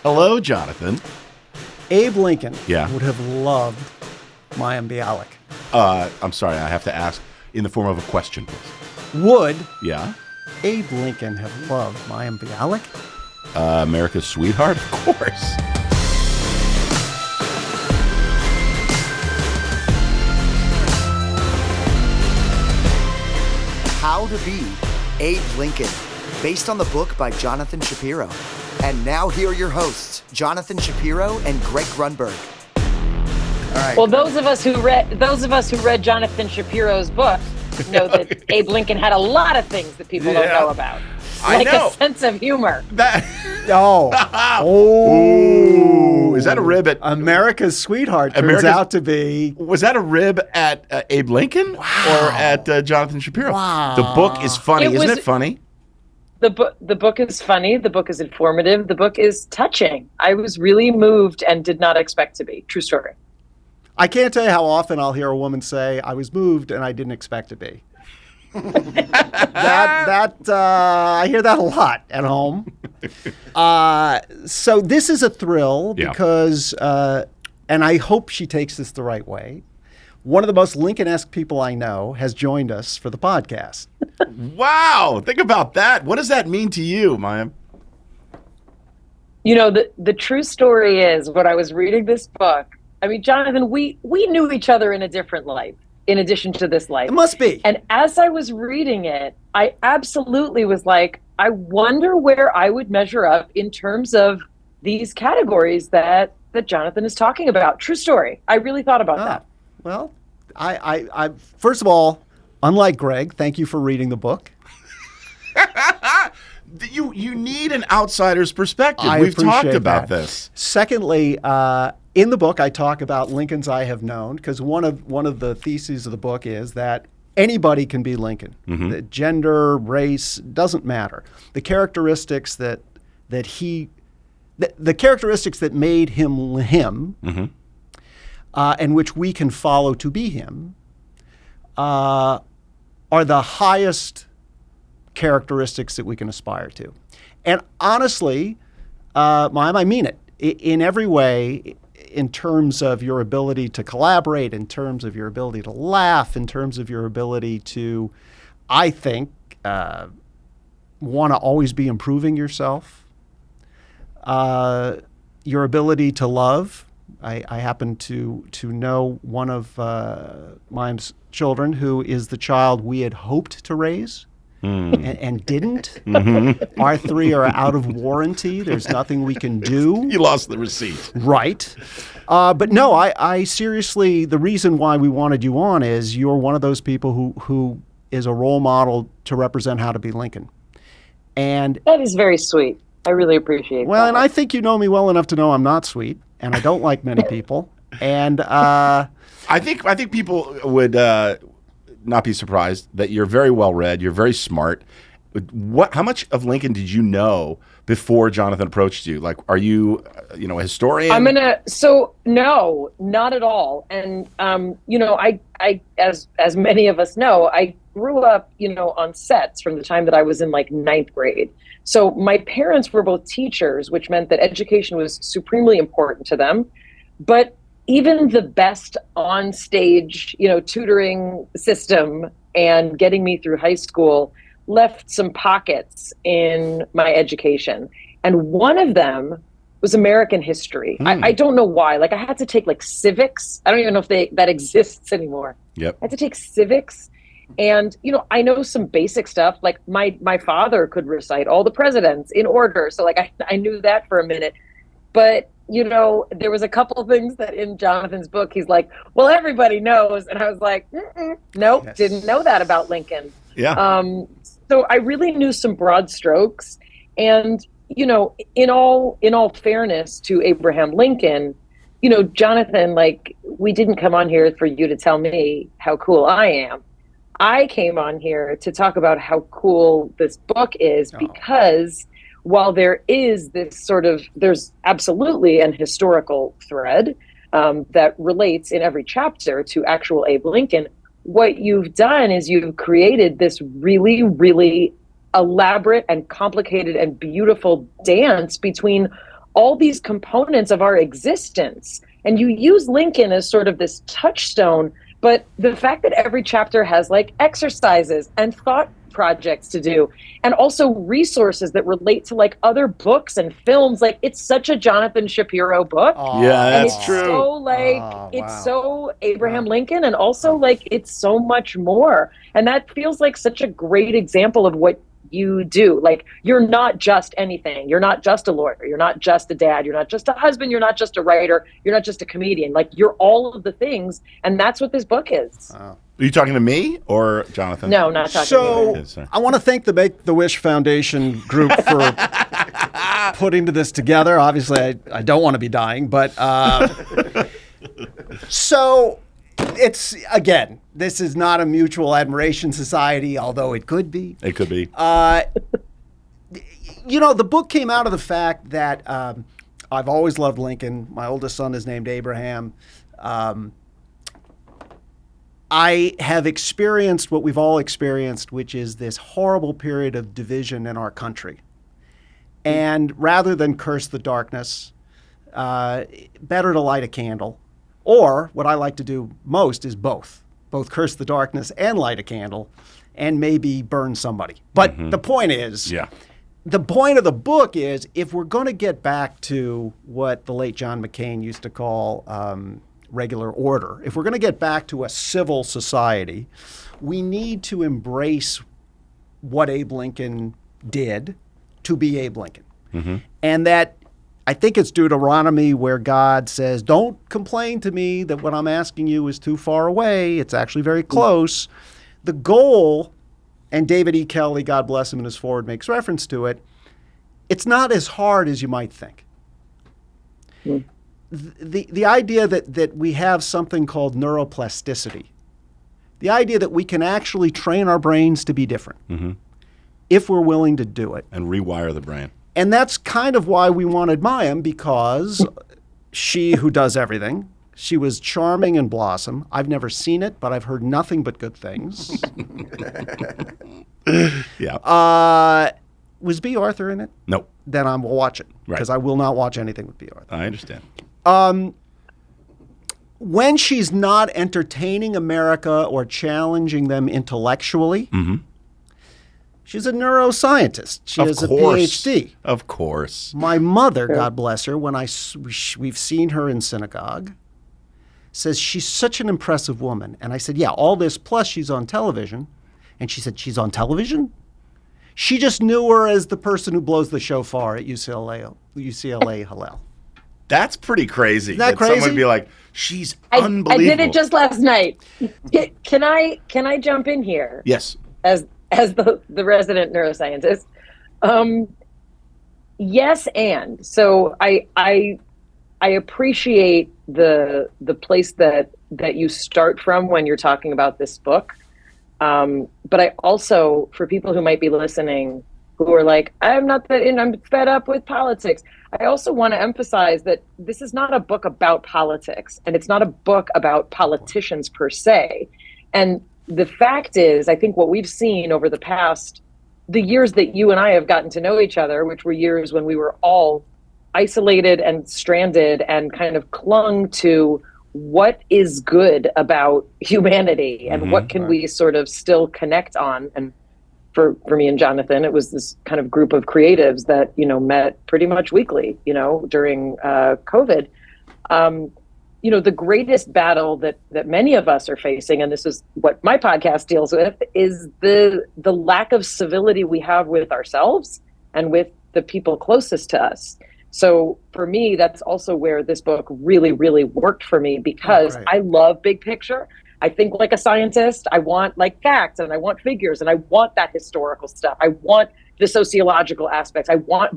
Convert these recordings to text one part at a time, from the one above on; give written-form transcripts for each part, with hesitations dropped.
Hello, Jonathan. Abe Lincoln Yeah. would have loved Mayim Bialik. I'm sorry, I have to ask in the form of a question, please. Would Yeah? Abe Lincoln have loved Mayim Bialik? America's sweetheart? Of course. How to Be Abe Lincoln, based on the book by Jonathan Shapiro. And now here are your hosts, Jonathan Shapiro and Greg Grunberg. All right. Well, those of us who read Jonathan Shapiro's book know that Abe Lincoln had a lot of things that people don't know about, like a sense of humor. Oh, is that a rib at America's sweetheart turns out to be. Was that a rib at Abe Lincoln or at Jonathan Shapiro? Wow. The book is funny, isn't it funny? The book is funny. The book is informative. The book is touching. I was really moved and did not expect to be. True story. I can't tell you how often I'll hear a woman say, "I was moved and I didn't expect to be." I hear that a lot at home. So this is a thrill because, and I hope she takes this the right way, one of the most Lincoln-esque people I know has joined us for the podcast. Wow. Think about that. What does that mean to you, Mayim? You know, the true story is when I was reading this book, I mean, Jonathan, we knew each other in a different life, in addition to this life. It must be. And as I was reading it, I absolutely was like, I wonder where I would measure up in terms of these categories that Jonathan is talking about. True story. I really thought about that. Well, I first of all, unlike Greg, thank you for reading the book. You need an outsider's perspective. I We've talked appreciate about that. this. Secondly, in the book, I talk about Lincolns I have known because one of the theses of the book is that anybody can be Lincoln. Mm-hmm. The gender, race doesn't matter. The characteristics the characteristics that made him him, Mm-hmm. and which we can follow to be him, are the highest characteristics that we can aspire to. And honestly, Mayim, I mean it. In every way, in terms of your ability to collaborate, in terms of your ability to laugh, in terms of your ability to, I think, want to always be improving yourself, your ability to love. I happen to know one of Mayim's children who is the child we had hoped to raise. And didn't. Mm-hmm. Our three are out of warranty. There's nothing we can do. You lost the receipt. Right. But no, I seriously, the reason why we wanted you on is you're one of those people who is a role model to represent how to be Lincoln. And That is very sweet. I really appreciate well, that. and I think you know me well enough to know I'm not sweet, and I don't like many people. And I think people would not be surprised that you're very well read. You're very smart. How much of Lincoln did you know before Jonathan approached you? Like, are you, a historian? No, not at all. And I as many of us know, I grew up, on sets from the time that I was in like ninth grade. So my parents were both teachers, which meant that education was supremely important to them. But even the best on stage, tutoring system and getting me through high school left some pockets in my education. And one of them was American history. I don't know why. Like I had to take like civics. I don't even know if that exists anymore. Yep. I had to take civics. And, I know some basic stuff. Like my father could recite all the presidents in order. So like I knew that for a minute. But there was a couple of things that in Jonathan's book, he's like, well, everybody knows. And I was like, nope, Yes. Didn't know that about Lincoln. Yeah. So I really knew some broad strokes. And, in all fairness to Abraham Lincoln, Jonathan, like, we didn't come on here for you to tell me how cool I am. I came on here to talk about how cool this book is because while there is there's absolutely an historical thread that relates in every chapter to actual Abe Lincoln, what you've done is you've created this really, really elaborate and complicated and beautiful dance between all these components of our existence. And you use Lincoln as sort of this touchstone, but the fact that every chapter has like exercises and thought projects to do, and also resources that relate to like other books and films, like it's such a Jonathan Shapiro book. Yeah, And that's it's true. so like it's so Abraham Lincoln, and also like it's so much more. And that feels like such a great example of what you do. Like, you're not just anything. You're not just a lawyer. You're not just a dad. You're not just a husband. You're not just a writer. You're not just a comedian. Like, you're all of the things, and that's what this book is. Are you talking to me or Jonathan? No, not talking to you. So I want to thank the Make the Wish Foundation group for putting this together. Obviously, I don't want to be dying, but so it's, again, this is not a mutual admiration society, although it could be. It could be. You know, the book came out of the fact that I've always loved Lincoln. My oldest son is named Abraham. I have experienced what we've all experienced, which is this horrible period of division in our country. And rather than curse the darkness, better to light a candle. Or what I like to do most is both curse the darkness and light a candle and maybe burn somebody. But the point is, the point of the book is, if we're going to get back to what the late John McCain used to call regular order, if we're going to get back to a civil society, we need to embrace what Abe Lincoln did to be Abe Lincoln. And that, I think it's Deuteronomy where God says, don't complain to me that what I'm asking you is too far away. It's actually very close. The goal, and David E. Kelley, God bless him in his foreword, makes reference to it, it's not as hard as you might think. The idea that we have something called neuroplasticity, the idea that we can actually train our brains to be different if we're willing to do it. And rewire the brain. And that's kind of why we wanted Mayim, because she who does everything, she was charming and blossom. I've never seen it, but I've heard nothing but good things. Was B. Arthur in it? Nope. Then I will watch it, because I will not watch anything with B. Arthur. I understand. When she's not entertaining America or challenging them intellectually, she's a neuroscientist. She has a PhD. Of course. My mother, God bless her, when we've seen her in synagogue, says she's such an impressive woman. And I said, yeah, all this plus she's on television. And she said, she's on television? She just knew her as the person who blows the shofar at UCLA Hillel. That's pretty crazy. Isn't that crazy? Someone would be like, she's unbelievable. I did it just last night. Can I jump in here? Yes. As the resident neuroscientist. Yes, and so I appreciate the place that you start from when you're talking about this book. But I also, for people who might be listening who are like, I'm fed up with politics, I also want to emphasize that this is not a book about politics, and it's not a book about politicians per se. And the fact is, I think what we've seen over the years that you and I have gotten to know each other, which were years when we were all isolated and stranded and kind of clung to what is good about humanity and what can we sort of still connect on. And for me and Jonathan, it was this kind of group of creatives that, met pretty much weekly, during COVID. The greatest battle that many of us are facing, and this is what my podcast deals with, is the lack of civility we have with ourselves and with the people closest to us. So for me, that's also where this book really, really worked for me, because I love big picture. I think like a scientist. I want like facts, and I want figures, and I want that historical stuff. I want the sociological aspects.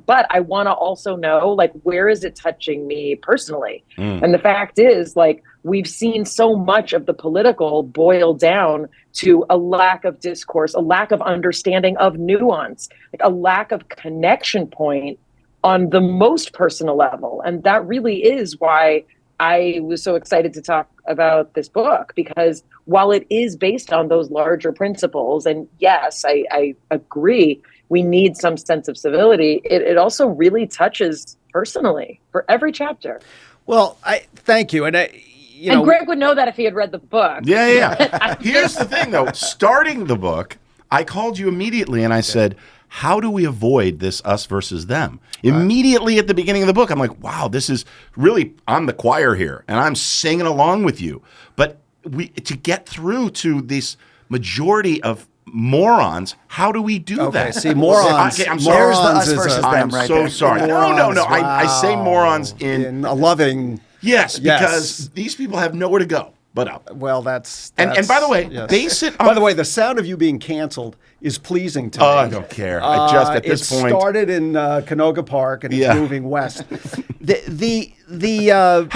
But I want to also know, like, where is it touching me personally? And the fact is, like, we've seen so much of the political boil down to a lack of discourse, a lack of understanding of nuance, like a lack of connection point on the most personal level. And that really is why I was so excited to talk about this book, because while it is based on those larger principles, and yes, I agree, we need some sense of civility, it also really touches personally for every chapter. Well, thank you. And and Greg would know that if he had read the book. Yeah. Here's the thing, though. Starting the book, I called you immediately and I said, how do we avoid this us versus them? Immediately at the beginning of the book, I'm like, wow, this is really, I'm the choir here and I'm singing along with you. But to get through to this majority of morons, how do we do that? See, morons. I'm There's sorry. the us versus them I'm right so there. sorry. Morons, No. I say morons in a loving. Yes, because these people have nowhere to go but up. Well, that's And by the way, yes. base it on... By the way, the sound of you being canceled is pleasing to me. I don't care. I just, at this point... It started in Canoga Park and it's moving west. How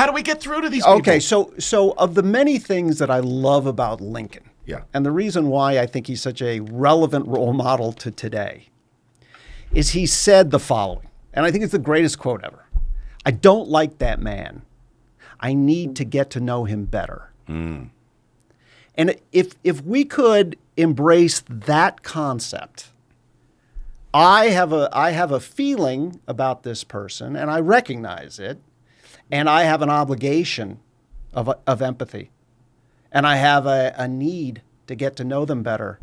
do we get through to these people? Okay, so of the many things that I love about Lincoln, and the reason why I think he's such a relevant role model to today, is he said the following, and I think it's the greatest quote ever. I don't like that man. I need to get to know him better. And if we could embrace that concept, I have a feeling about this person, and I recognize it, and I have an obligation of empathy, and I have a need to get to know them better,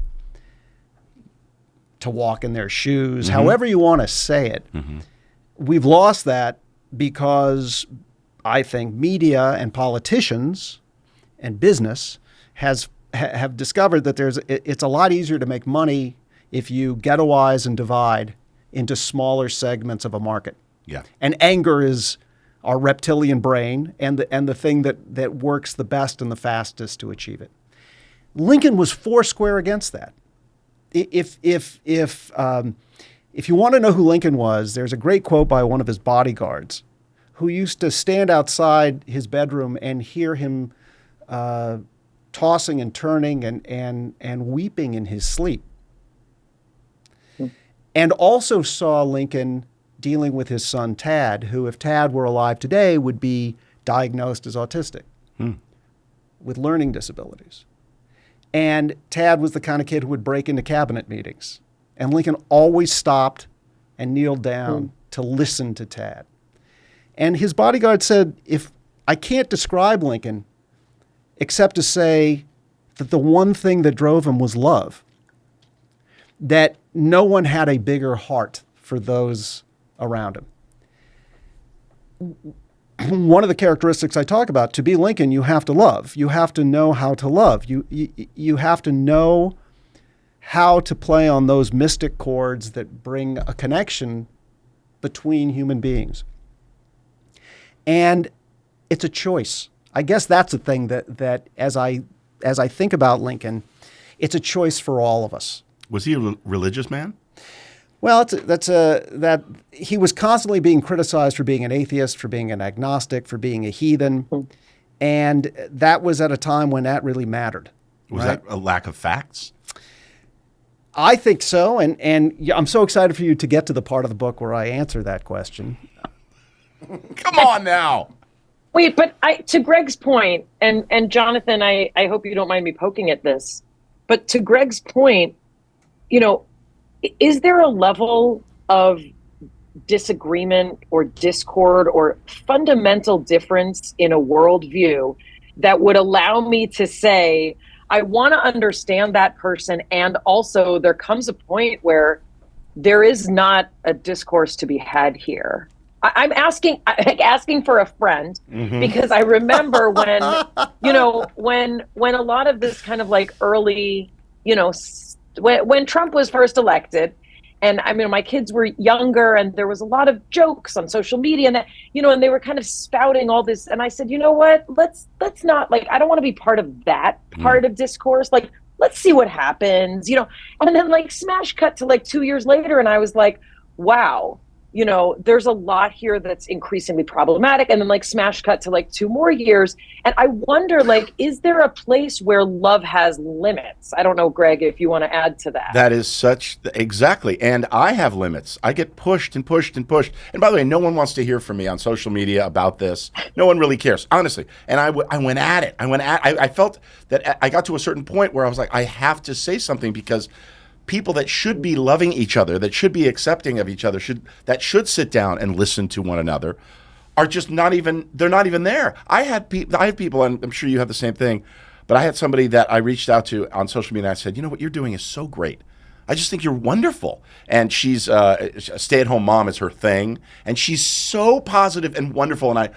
to walk in their shoes, however you want to say it. We've lost that because I think media and politicians and business have discovered that it's a lot easier to make money if you ghettoize and divide into smaller segments of a market. Yeah. And anger is our reptilian brain and the thing that works the best and the fastest to achieve it. Lincoln was foursquare against that. If you want to know who Lincoln was, there's a great quote by one of his bodyguards who used to stand outside his bedroom and hear him tossing and turning and weeping in his sleep. And also saw Lincoln dealing with his son Tad, who, if Tad were alive today, would be diagnosed as autistic with learning disabilities. And Tad was the kind of kid who would break into cabinet meetings. And Lincoln always stopped and kneeled down to listen to Tad. And his bodyguard said, if I can't describe Lincoln except to say that the one thing that drove him was love, that no one had a bigger heart for those around him. One of the characteristics I talk about, to be Lincoln, you have to love. You have to know how to love. You have to know how to play on those mystic chords that bring a connection between human beings. And it's a choice. I guess that's the thing that as I think about Lincoln, it's a choice for all of us. Was he a religious man? Well, that he was constantly being criticized for being an atheist, for being an agnostic, for being a heathen, and that was at a time when that really mattered. Was that a lack of facts? I think so, and I'm so excited for you to get to the part of the book where I answer that question. Come on now. Wait, but to Greg's point, and Jonathan, I hope you don't mind me poking at this, but to Greg's point, is there a level of disagreement or discord or fundamental difference in a worldview that would allow me to say, I want to understand that person, and also there comes a point where there is not a discourse to be had here? I'm asking for a friend, because I remember when, when a lot of this kind of like early, when Trump was first elected, and I mean, my kids were younger and there was a lot of jokes on social media and that, and they were kind of spouting all this. And I said, you know what, let's not, like, I don't want to be part of that part of discourse. Like, let's see what happens, and then like smash cut to like 2 years later. And I was like, wow, there's a lot here that's increasingly problematic. And then like smash cut to like 2 more years. And I wonder, like, is there a place where love has limits? I don't know, Greg, if you want to add to that. That is exactly. And I have limits. I get pushed and pushed and pushed. And by the way, no one wants to hear from me on social media about this. No one really cares, honestly. And I went at it. I felt that I got to a certain point where I was like, I have to say something, because people that should be loving each other, that should be accepting of each other, that should sit down and listen to one another, are just not even there. I have people, and I'm sure you have the same thing, but I had somebody that I reached out to on social media and I said, you know, what you're doing is so great. I just think you're wonderful. And she's a stay-at-home mom is her thing. And she's so positive and wonderful. And I,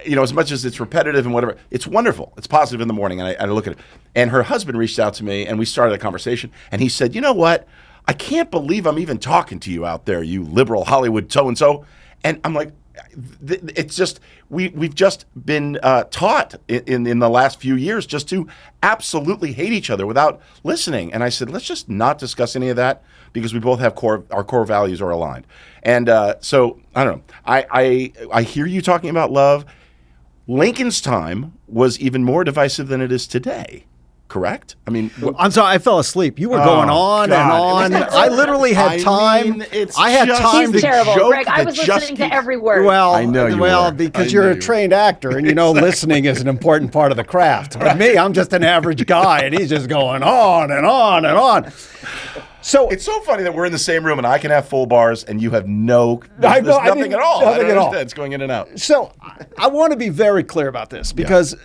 you know, as much as it's repetitive and whatever, it's wonderful. It's positive in the morning. And I look at it. And her husband reached out to me and we started a conversation. And he said, you know what? I can't believe I'm even talking to you out there, you liberal Hollywood so-and-so. And I'm like, it's just we've just been taught in the last few years just to absolutely hate each other without listening. And I said, let's just not discuss any of that because we both have our core values are aligned. And so I don't know. I hear you talking about love. Lincoln's time was even more divisive than it is today. Correct? I mean, I'm sorry, I fell asleep. You were going on God. and on. I literally had time. I had time He's to terrible. joke. Greg, I was listening to every word. Well, I know you well, were. because I you're know a you trained actor, and you know listening is an important part of the craft. But me, I'm just an average guy, and he's just going on and on and on. So It's so funny that we're in the same room and I can have full bars and you have there's nothing at all. Nothing I don't at all. understand. It's going in and out. So I want to be very clear about this because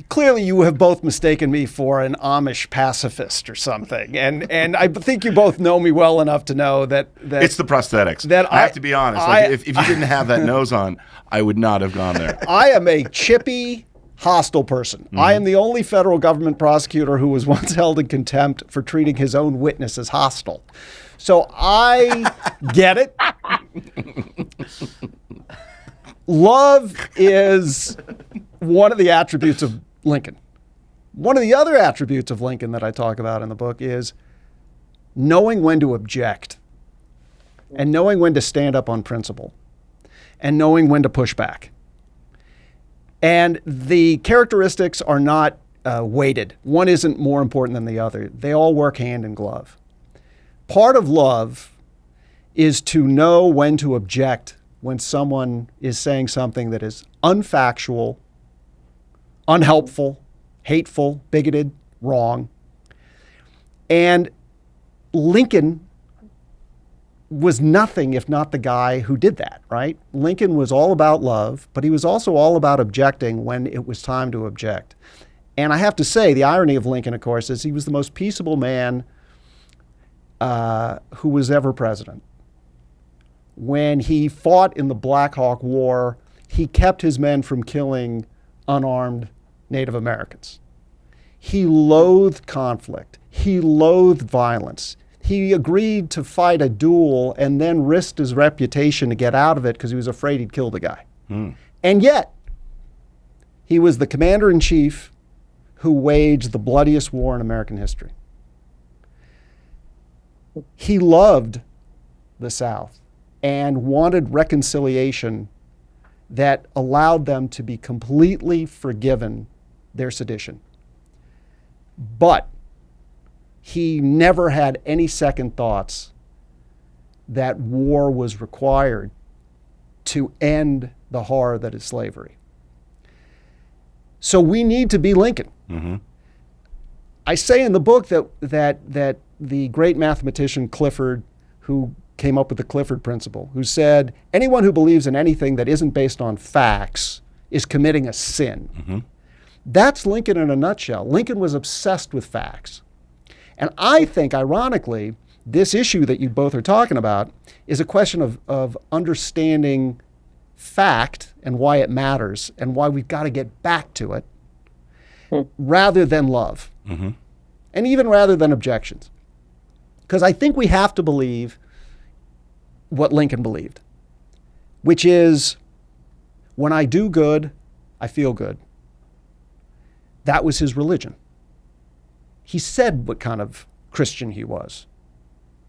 clearly you have both mistaken me for an Amish pacifist or something, and I think you both know me well enough to know that It's the prosthetics. that I have to be honest. I- If you didn't have that nose on, I would not have gone there. I am a chippy, hostile person. I am the only federal government prosecutor who was once held in contempt for treating his own witness as hostile. So I get it. Love is one of the attributes of Lincoln. One of the other attributes of Lincoln that I talk about in the book is knowing when to object and knowing when to stand up on principle and knowing when to push back. And the characteristics are not weighted. One isn't more important than the other. They all work hand in glove. Part of love is to know when to object when someone is saying something that is unfactual, unhelpful, hateful, bigoted, wrong. And Lincoln was nothing if not the guy who did that, right? Lincoln was all about love, but he was also all about objecting when it was time to object. And I have to say, the irony of Lincoln, of course, is he was the most peaceable man who was ever president. When he fought in the Black Hawk War, he kept his men from killing unarmed Native Americans. He loathed conflict. He loathed violence. He agreed to fight a duel and then risked his reputation to get out of it because he was afraid he'd kill the guy. And yet, he was the commander-in-chief who waged the bloodiest war in American history. He loved the South and wanted reconciliation that allowed them to be completely forgiven their sedition. But he never had any second thoughts that war was required to end the horror that is slavery. So we need to be Lincoln. Mm-hmm. I say in the book that the great mathematician Clifford, who came up with the Clifford principle, who said, anyone who believes in anything that isn't based on facts is committing a sin. Mm-hmm. That's Lincoln in a nutshell. Lincoln was obsessed with facts. And I think, ironically, this issue that you both are talking about is a question of understanding fact and why it matters and why we've got to get back to it rather than love. Mm-hmm. And even rather than objections. Because I think we have to believe what Lincoln believed, which is when I do good, I feel good. That was his religion. He said what kind of Christian he was.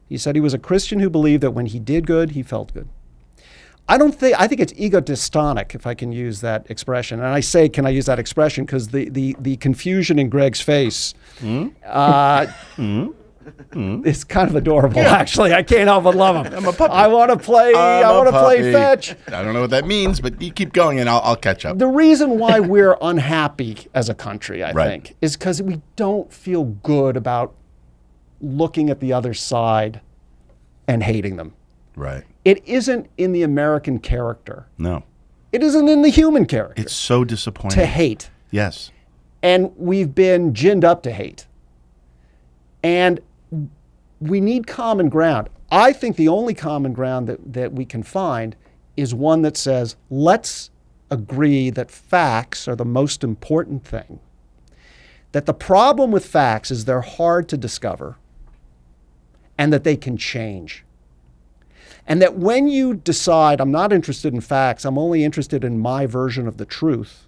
He said he was a Christian who believed that when he did good, he felt good. I think it's egotistonic, if I can use that expression. And I say, can I use that expression? Because the confusion in Greg's face is kind of adorable, actually. I can't help but love him. I'm a puppy. I want to play fetch. I don't know what that means, but you keep going and I'll catch up. The reason why we're unhappy as a country, I Right. think, is because we don't feel good about looking at the other side and hating them. Right. It isn't in the American character. No. It isn't in the human character It's so disappointing. to hate. Yes. And we've been ginned up to hate. And we need common ground. I think the only common ground that we can find is one that says, let's agree that facts are the most important thing. That the problem with facts is they're hard to discover and that they can change. And that when you decide, I'm not interested in facts, I'm only interested in my version of the truth,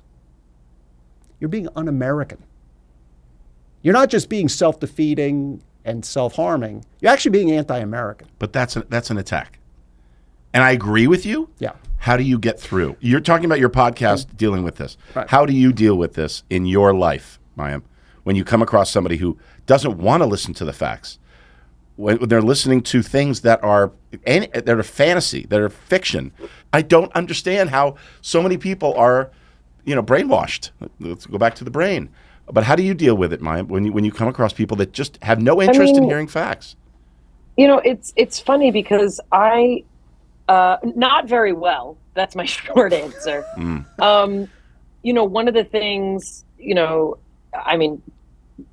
you're being un-American. You're not just being self-defeating and self-harming, you're actually being anti-American. But that's an attack. And I agree with you. Yeah. How do you get through? You're talking about your podcast dealing with this. Right. How do you deal with this in your life, Mayim, when you come across somebody who doesn't want to listen to the facts? When they're listening to things that are fantasy, that are fiction. I don't understand how so many people are, brainwashed. Let's go back to the brain. But how do you deal with it, Mayim, when you come across people that just have no interest in hearing facts? It's funny because I not very well. That's my short answer. One of the things,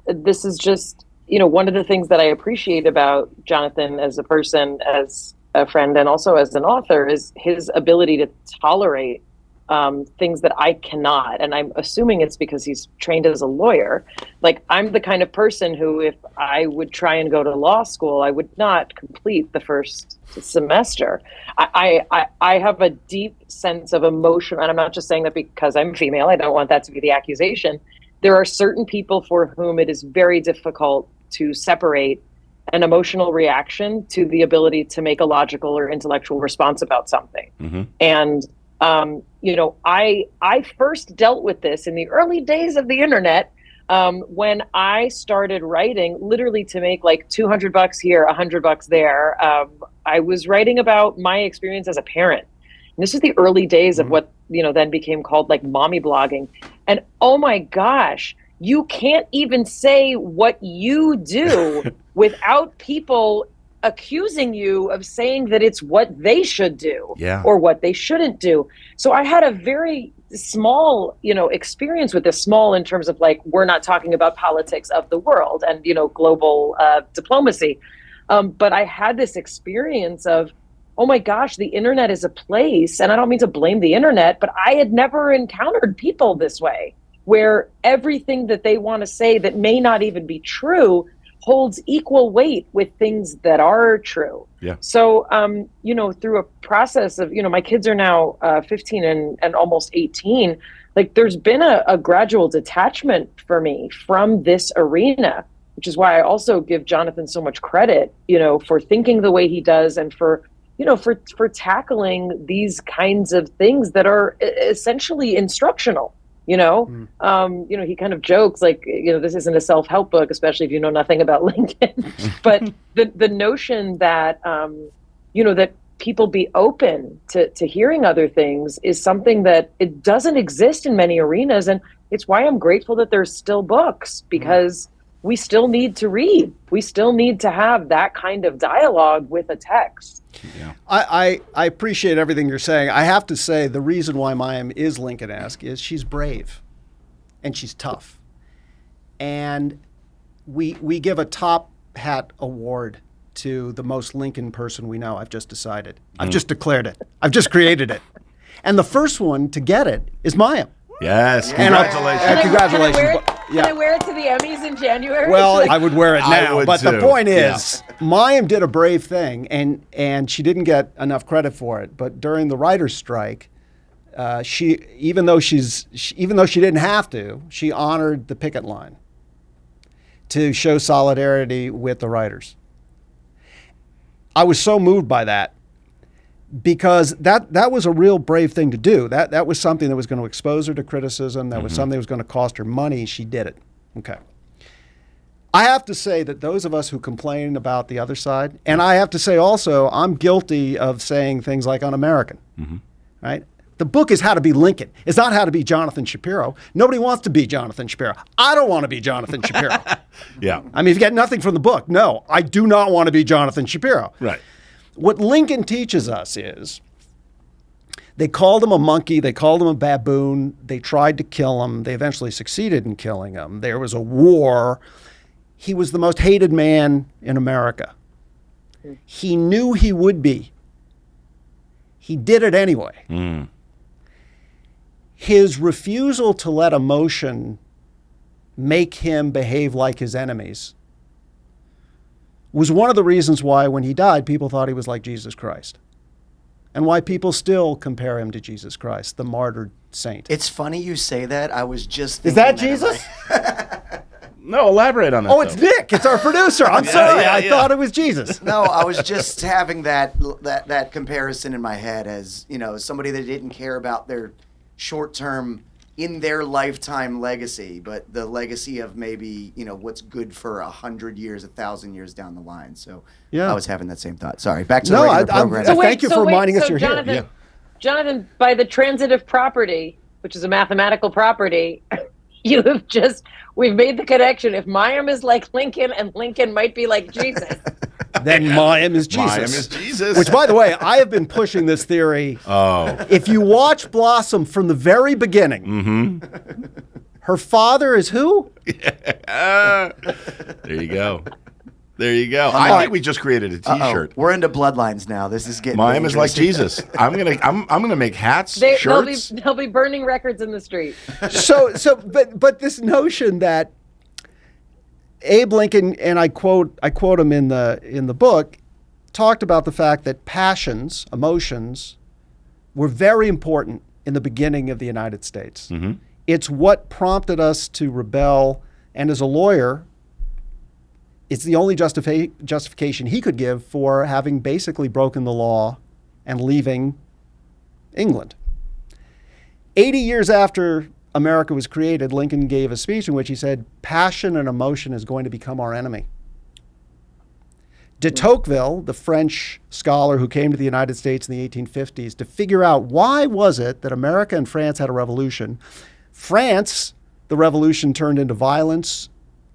this is just, one of the things that I appreciate about Jonathan as a person, as a friend, and also as an author is his ability to tolerate things that I cannot. And I'm assuming it's because he's trained as a lawyer. Like, I'm the kind of person who, if I would try and go to law school, I would not complete the first semester. I have a deep sense of emotion, and I'm not just saying that because I'm female. I don't want that to be the accusation. There are certain people for whom it is very difficult to separate an emotional reaction to the ability to make a logical or intellectual response about something. Mm-hmm. And I first dealt with this in the early days of the internet when I started writing, literally to make like $200 here, $100 there. I was writing about my experience as a parent. And this is the early days of what then became called like mommy blogging. And oh my gosh, you can't even say what you do without people accusing you of saying that it's what they should do or what they shouldn't do. So I had a very small, experience with this, small in terms of like, we're not talking about politics of the world and, global diplomacy. But I had this experience of, oh my gosh, the internet is a place, and I don't mean to blame the internet, but I had never encountered people this way, where everything that they want to say that may not even be true holds equal weight with things that are true. Yeah. So, through a process of, my kids are now 15 and almost 18, like there's been a gradual detachment for me from this arena, which is why I also give Jonathan so much credit, for thinking the way he does and for tackling these kinds of things that are essentially instructional. He kind of jokes like, this isn't a self-help book, especially if you know nothing about Lincoln. But the notion that, that people be open to hearing other things is something that it doesn't exist in many arenas. And it's why I'm grateful that there's still books, because we still need to read. We still need to have that kind of dialogue with a text. Yeah. I appreciate everything you're saying. I have to say the reason why Mayim is Lincoln-esque is she's brave and she's tough. And we give a top hat award to the most Lincoln person we know. I've just decided. I've just declared it. I've just created it. And the first one to get it is Mayim. Yes, congratulations. Congratulations. Can I wear it to the Emmys in January? Well, I would wear it now. But too. The point is, Mayim did a brave thing, and she didn't get enough credit for it. But during the writer's strike, she even though she didn't have to, she honored the picket line to show solidarity with the writers. I was so moved by that, because that was a real brave thing to do. That was something that was going to expose her to criticism. That was something that was going to cost her money. She did it. Okay. I have to say that those of us who complain about the other side, and I have to say also, I'm guilty of saying things like un-American, right? The book is How to Be Lincoln. It's not how to be Jonathan Shapiro. Nobody wants to be Jonathan Shapiro. I don't want to be Jonathan Shapiro. Yeah. I mean, if you get nothing from the book, no, I do not want to be Jonathan Shapiro. Right. What Lincoln teaches us is they called him a monkey. They called him a baboon. They tried to kill him. They eventually succeeded in killing him. There was a war. He was the most hated man in America. He knew he would be. He did it anyway. His refusal to let emotion make him behave like his enemies was one of the reasons why when he died, people thought he was like Jesus Christ. And why people still compare him to Jesus Christ, the martyred saint. It's funny you say that. I was just Is thinking that Jesus? No, elaborate on that. Oh, it's Nick. It's our producer. I'm sorry. yeah, I yeah. thought it was Jesus. No, I was just having that comparison in my head as, somebody that didn't care about their short-term, in their lifetime legacy, but the legacy of maybe, what's good for 100 years, 1,000 years down the line. So Yeah. I was having that same thought. Sorry, back to the regular program. Thank you for reminding us you're Jonathan, here. Jonathan, by the transitive property, which is a mathematical property, we've made the connection. If Mayim is like Lincoln and Lincoln might be like Jesus. Then Mayim is Jesus. Mayim is Jesus. Which, by the way, I have been pushing this theory. Oh. If you watch Blossom from the very beginning, her father is who? There you go. There you go. I think we just created a T-shirt. We're into bloodlines now. This is getting Mayim is like dangerous. Jesus. I'm gonna make hats, They'll shirts. be burning records in the street. But this notion that Abe Lincoln, and I quote him in the book, talked about the fact that passions, emotions, were very important in the beginning of the United States. It's what prompted us to rebel, and as a lawyer, it's the only justification he could give for having basically broken the law and leaving England. 80 years after America was created, Lincoln gave a speech in which he said, passion and emotion is going to become our enemy. De Tocqueville, the French scholar who came to the United States in the 1850s to figure out why was it that America and France had a revolution. France, the revolution turned into violence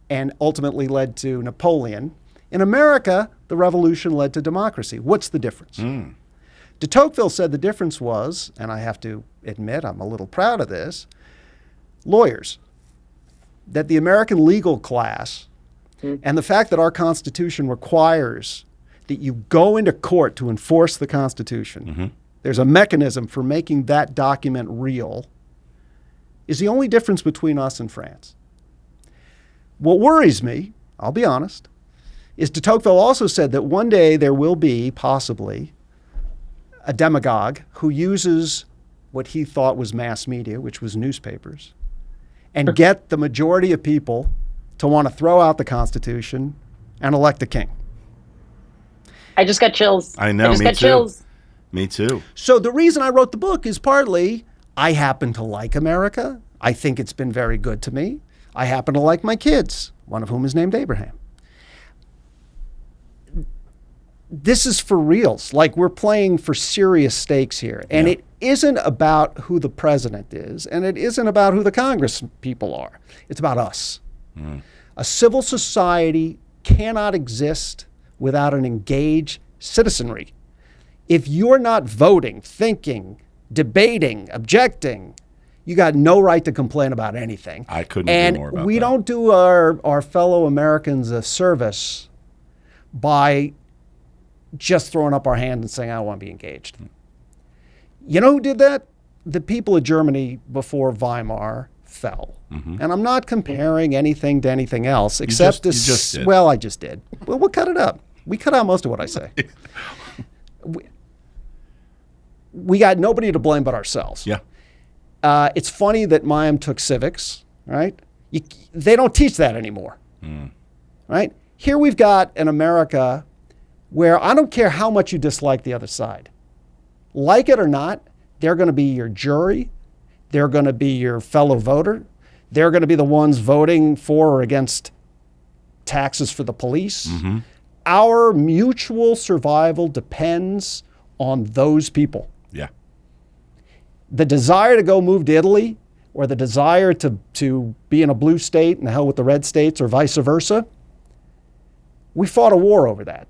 and ultimately led to Napoleon. In America, the revolution led to democracy. What's the difference? De Tocqueville said the difference was, and I have to admit I'm a little proud of this, lawyers. That the American legal class and the fact that our Constitution requires that you go into court to enforce the Constitution, there's a mechanism for making that document real, is the only difference between us and France. What worries me, I'll be honest, is de Tocqueville also said that one day there will be, possibly, a demagogue who uses what he thought was mass media, which was newspapers, and get the majority of people to want to throw out the Constitution and elect a king. I just got chills. I know, I just me got too. chills. Me too. So the reason I wrote the book is partly I happen to like America. I think it's been very good to me. I happen to like my kids, one of whom is named Abraham. This is for reals. Like, we're playing for serious stakes here. And it isn't about who the president is, and it isn't about who the Congress people are. It's about us. A civil society cannot exist without an engaged citizenry. If you're not voting, thinking, debating, objecting, you got no right to complain about anything. I couldn't agree more about And we that. don't do our fellow Americans a service by just throwing up our hand and saying, I don't want to be engaged. You know who did that? The people of Germany before Weimar fell. And I'm not comparing anything to anything else, except you just did. well, I just did. Well, we'll cut it up. We cut out most of what I say. we got nobody to blame but ourselves. Yeah. It's funny that Mayim took civics, right? They don't teach that anymore, right? Here we've got an America where I don't care how much you dislike the other side. Like it or not, they're going to be your jury. They're going to be your fellow voter. They're going to be the ones voting for or against taxes for the police. Our mutual survival depends on those people. Yeah. the desire to go move to Italy or the desire to be in a blue state and the hell with the red states or vice versa, we fought a war over that.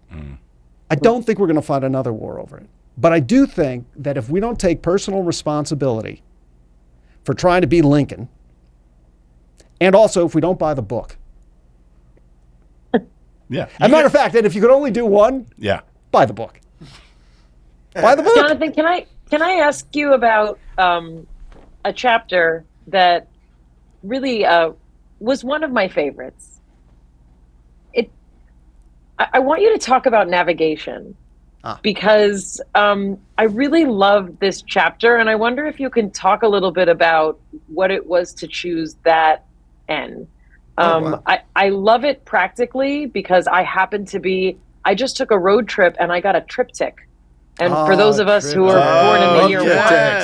I don't think we're going to fight another war over it. But I do think that if we don't take personal responsibility for trying to be Lincoln, and also if we don't buy the book. Yeah. As a matter of fact, and if you could only do one, Yeah. buy the book. Buy the book. Jonathan, can I ask you about a chapter that really was one of my favorites? I want you to talk about navigation because I really love this chapter, and I wonder if you can talk a little bit about what it was to choose that N. Wow. I love it practically because I just took a road trip and I got a triptych. And for those of us who are born in the year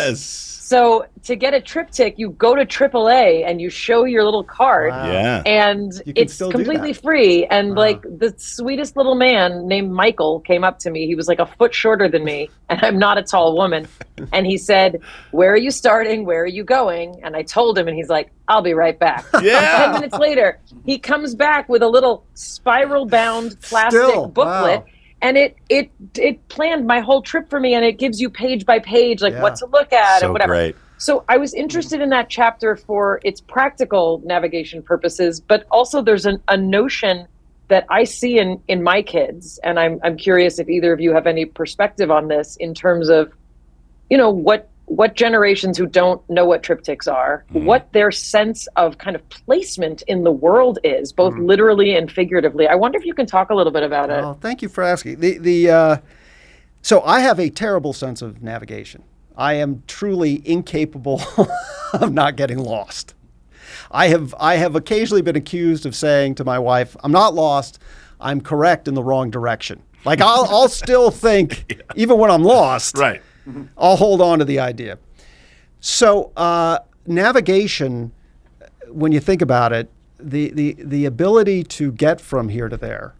one, so to get a triptych, you go to AAA and you show your little card, Yeah. and it's completely free. And like the sweetest little man named Michael came up to me. He was like a foot shorter than me, and I'm not a tall woman. And he said, "Where are you starting? Where are you going?" And I told him, and he's like, "I'll be right back." Yeah. 10 minutes later, he comes back with a little spiral-bound plastic booklet. Wow. And it planned my whole trip for me, and it gives you page by page, like what to look at So and whatever. great. So I was interested in that chapter for its practical navigation purposes, but also there's a notion that I see in my kids, and I'm curious if either of you have any perspective on this in terms of, what generations who don't know what triptychs are, what their sense of kind of placement in the world is, both literally and figuratively. I wonder if you can talk a little bit about it. Oh, thank you for asking. So I have a terrible sense of navigation. I am truly incapable of not getting lost. I have occasionally been accused of saying to my wife, "I'm not lost. I'm correct in the wrong direction." Like I'll still think, even when I'm lost, Right. I'll hold on to the idea. So navigation, when you think about it, the ability to get from here to there,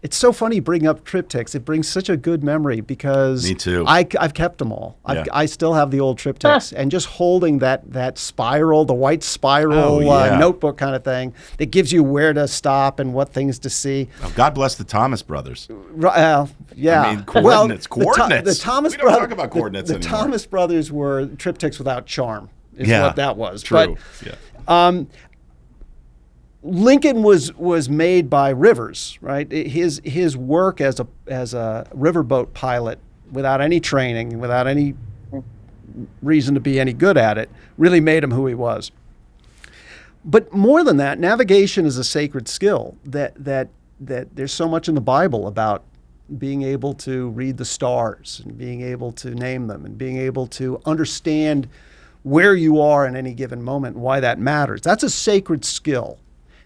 it's so funny you bring up triptychs. It brings such a good memory because Me too. I've kept them all. Yeah. I still have the old triptychs, and just holding that spiral, the white spiral notebook kind of thing that gives you where to stop and what things to see. Oh, God bless the Thomas brothers. Yeah. I mean, coordinates. The Thomas We don't talk about coordinates the anymore. Thomas brothers were triptychs without charm, is Yeah, what that was. True. But Lincoln was made by Rivers, right? His work as a riverboat pilot, without any training, without any reason to be any good at it, really made him who he was. But more than that, navigation is a sacred skill that there's so much in the Bible about being able to read the stars and being able to name them and being able to understand where you are in any given moment and why that matters. That's a sacred skill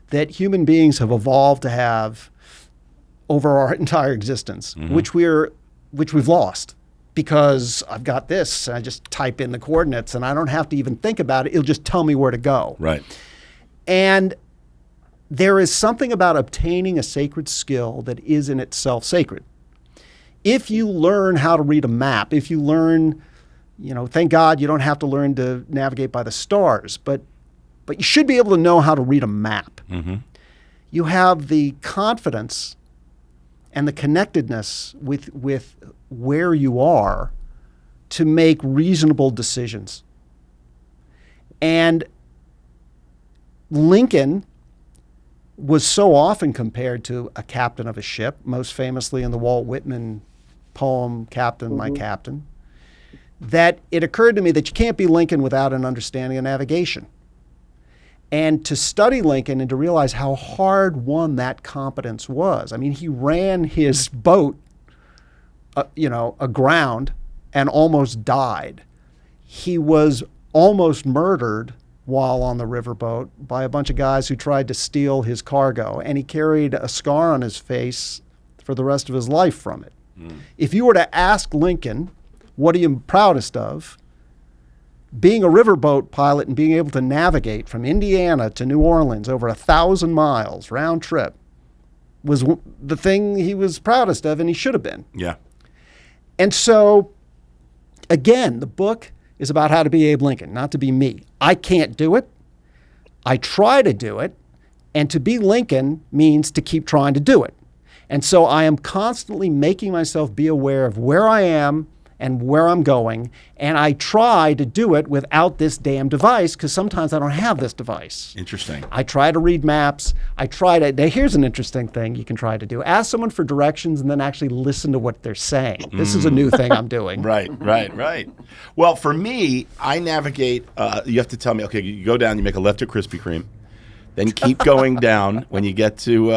that human beings have evolved to have over our entire existence, which we've lost because I've got this and I just type in the coordinates and I don't have to even think about it. It'll just tell me where to go. Right. And there is something about obtaining a sacred skill that is in itself sacred. If you learn how to read a map, if you learn, thank God you don't have to learn to navigate by the stars, but you should be able to know how to read a map. Mm-hmm. You have the confidence and the connectedness with where you are to make reasonable decisions. And Lincoln was so often compared to a captain of a ship, most famously in the Walt Whitman poem, Captain, My Captain, that it occurred to me that you can't be Lincoln without an understanding of navigation. And to study Lincoln and to realize how hard won that competence was. I mean, he ran his boat, aground and almost died. He was almost murdered while on the riverboat by a bunch of guys who tried to steal his cargo. And he carried a scar on his face for the rest of his life from it. If you were to ask Lincoln, what are you proudest of? Being a riverboat pilot and being able to navigate from Indiana to New Orleans over 1,000 miles round trip was the thing he was proudest of, and he should have been. Yeah. And so again, the book is about how to be Abe Lincoln, not to be me. I can't do it. I try to do it. And to be Lincoln means to keep trying to do it. And so I am constantly making myself be aware of where I am and where I'm going. And I try to do it without this damn device, because sometimes I don't have this device. Interesting. I try to read maps. Now here's an interesting thing you can try to do. Ask someone for directions and then actually listen to what they're saying. This is a new thing I'm doing. Right. Well, for me, I navigate, you have to tell me, okay, you go down, you make a left at Krispy Kreme, then keep going down when you get to,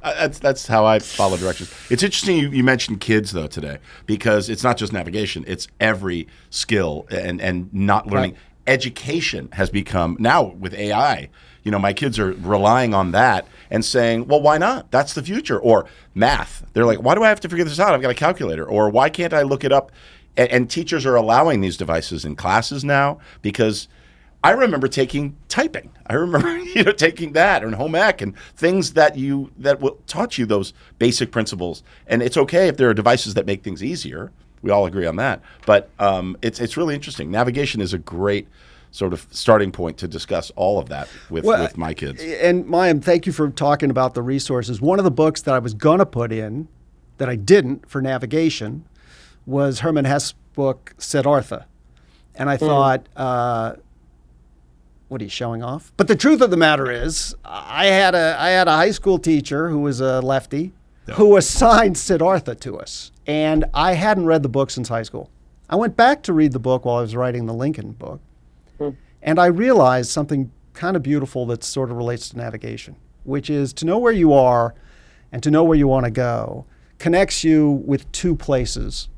that's how I follow directions. It's interesting you mentioned kids, though, today, because it's not just navigation. It's every skill and not learning. Right. Education has become, now with AI, my kids are relying on that and saying, well, why not? That's the future. Or math. They're like, why do I have to figure this out? I've got a calculator. Or why can't I look it up? And teachers are allowing these devices in classes now, because I remember taking typing. I remember taking that and home ec and things that will taught you those basic principles. And it's okay if there are devices that make things easier. We all agree on that. But it's really interesting. Navigation is a great sort of starting point to discuss all of that with my kids. And Mayim, thank you for talking about the resources. One of the books that I was going to put in that I didn't for navigation was Hermann Hesse's book, Siddhartha. And I thought, what are you showing off? But the truth of the matter is, I had a high school teacher who was a lefty who assigned Siddhartha to us. And I hadn't read the book since high school. I went back to read the book while I was writing the Lincoln book. And I realized something kind of beautiful that sort of relates to navigation, which is to know where you are and to know where you want to go connects you with two places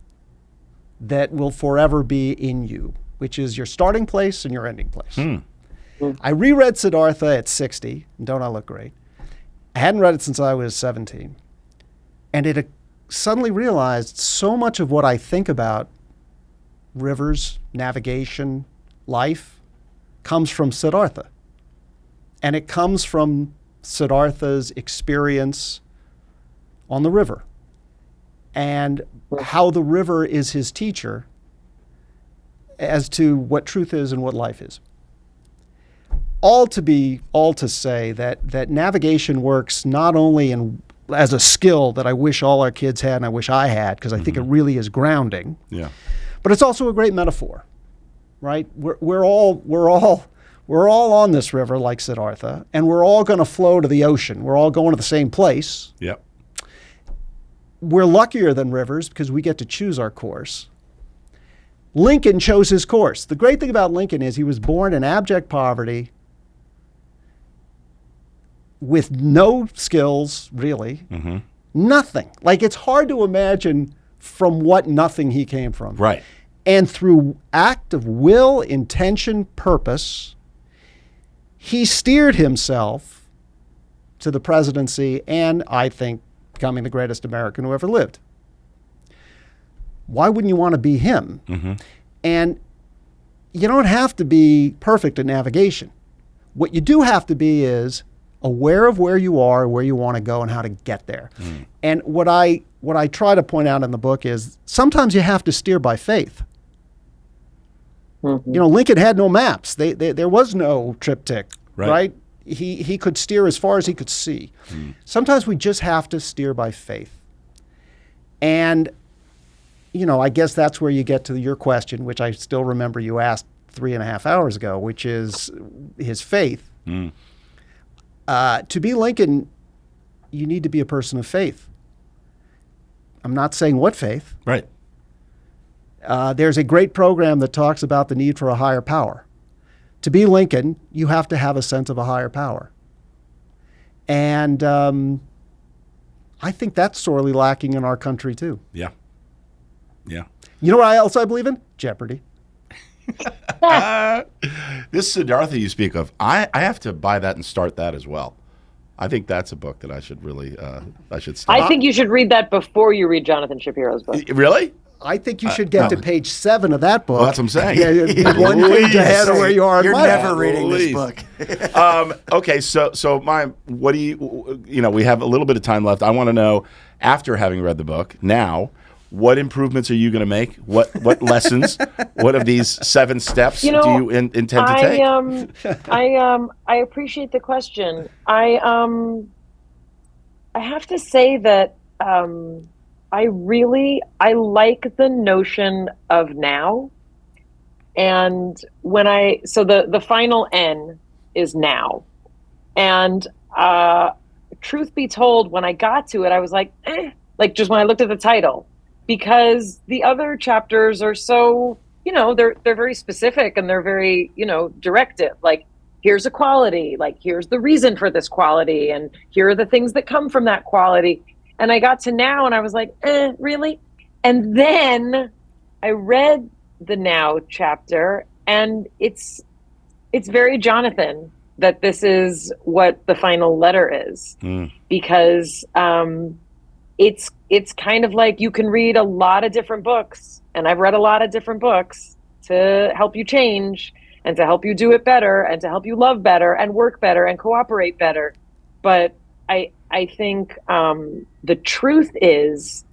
that will forever be in you, which is your starting place and your ending place. I reread Siddhartha at 60, and don't I look great? I hadn't read it since I was 17. And it suddenly realized so much of what I think about rivers, navigation, life, comes from Siddhartha. And it comes from Siddhartha's experience on the river and how the river is his teacher as to what truth is and what life is. All to say that navigation works not only as a skill that I wish all our kids had and I wish I had, because I think it really is grounding. Yeah. But it's also a great metaphor, right? We're all on this river like Siddhartha, and we're all going to flow to the ocean. We're all going to the same place. Yep. We're luckier than rivers because we get to choose our course. Lincoln chose his course. The great thing about Lincoln is he was born in abject poverty with no skills, really. Nothing. Like, it's hard to imagine from what nothing he came from. Right. And through act of will, intention, purpose, he steered himself to the presidency and, I think, becoming the greatest American who ever lived. Why wouldn't you want to be him? And you don't have to be perfect at navigation. What you do have to be is aware of where you are, where you want to go, and how to get there. And what I try to point out in the book is sometimes you have to steer by faith. Lincoln had no maps. There was no triptych, right? He could steer as far as he could see. Sometimes we just have to steer by faith. And, I guess that's where you get to your question, which I still remember you asked 3.5 hours ago, which is his faith. To be Lincoln, you need to be a person of faith. I'm not saying what faith. Right. There's a great program that talks about the need for a higher power. To be Lincoln, you have to have a sense of a higher power. And I think that's sorely lacking in our country, too. Yeah. You know what else I believe in? Jeopardy. This Siddhartha you speak of, I have to buy that and start that as well. I think that's a book that I should really, start. I think you should read that before you read Jonathan Shapiro's book. Really? I think you should get to page 7 of that book. Well, that's what I'm saying. Yeah, one page ahead of where you are. You're never book. reading this book. Okay, so what do you we have a little bit of time left. I want to know, after having read the book, now, What improvements are you going to make? What lessons? What of these 7 steps do you intend to take? I appreciate the question. I have to say that I like the notion of now. And so the final N is now. And truth be told, when I got to it, I was like, just when I looked at the title, because the other chapters are so, they're very specific and they're very, directive. Like, here's a quality, like, here's the reason for this quality, and here are the things that come from that quality. And I got to now and I was like, really? And then I read the now chapter, and it's very Jonathan that this is what the final letter is, because it's kind of like you can read a lot of different books, and I've read a lot of different books to help you change and to help you do it better and to help you love better and work better and cooperate better. But I think the truth is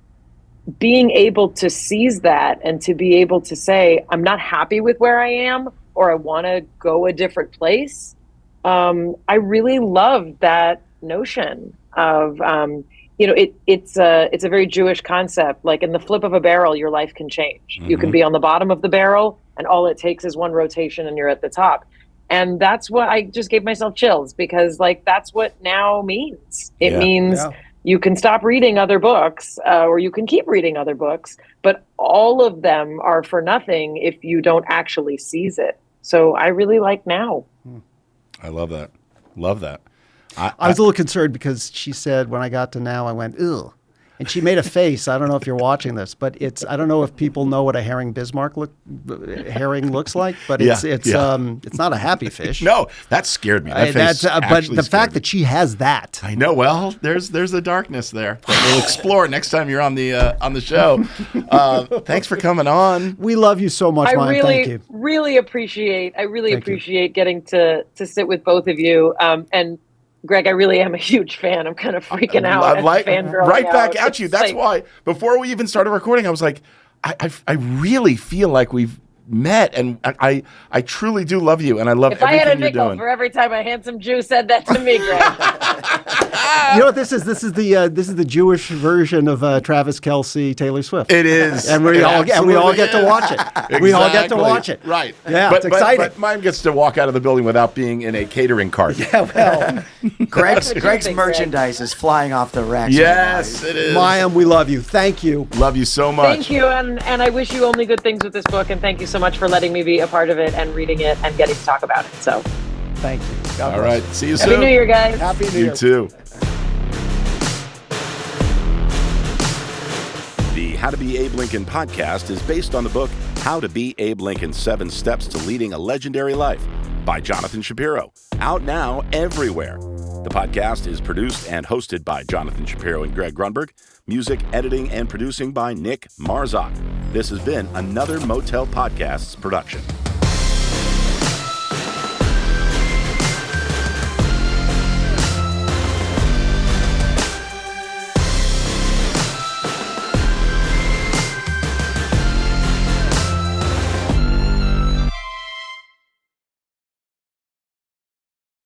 being able to seize that and to be able to say, I'm not happy with where I am, or I want to go a different place. I really love that notion of, it's a very Jewish concept. Like, in the flip of a barrel, your life can change. Mm-hmm. You can be on the bottom of the barrel, and all it takes is one rotation and you're at the top. And that's what I just gave myself chills, because that's what now means. It means you can stop reading other books, or you can keep reading other books, but all of them are for nothing if you don't actually seize it. So I really like now. I love that. Love that. I was a little concerned because she said when I got to now, I went, ugh. And she made a face. I don't know if you're watching this, but I don't know if people know what a herring Bismarck herring looks like, but it's not a happy fish. No, that scared me. That face but the fact that she has that. I know. Well, there's a darkness there that we'll explore next time you're on the show. Thanks for coming on. We love you so much, Mayim. Thank you. I really appreciate getting to sit with both of you. And Greg, I really am a huge fan. I'm kind of freaking out. I'm like, right back at you. That's why before we even started recording, I was like, I really feel like we've met, and I truly do love you, and I love everything you're doing. If I had a nickel for every time a handsome Jew said that to me, Greg. You know what this is? This is the Jewish version of Travis Kelce, Taylor Swift. It is, and we all get to watch it. Exactly. We all get to watch it. Right? Yeah, it's exciting. But Mayim gets to walk out of the building without being in a catering cart. Yeah, well, Greg's merchandise is flying off the racks. Yes, it is. Mayim, we love you. Thank you. Love you so much. Thank you, and I wish you only good things with this book, and thank you so much for letting me be a part of it and reading it and getting to talk about it. So, thank you. All right, see you soon. Happy New Year, guys. Happy New Year. You too. The How to Be Abe Lincoln podcast is based on the book How to Be Abe Lincoln: 7 Steps to Leading a Legendary Life by Jonathan Shapiro. Out now everywhere. The podcast is produced and hosted by Jonathan Shapiro and Greg Grunberg. Music, editing, and producing by Nick Marzak. This has been another Motel Podcasts production.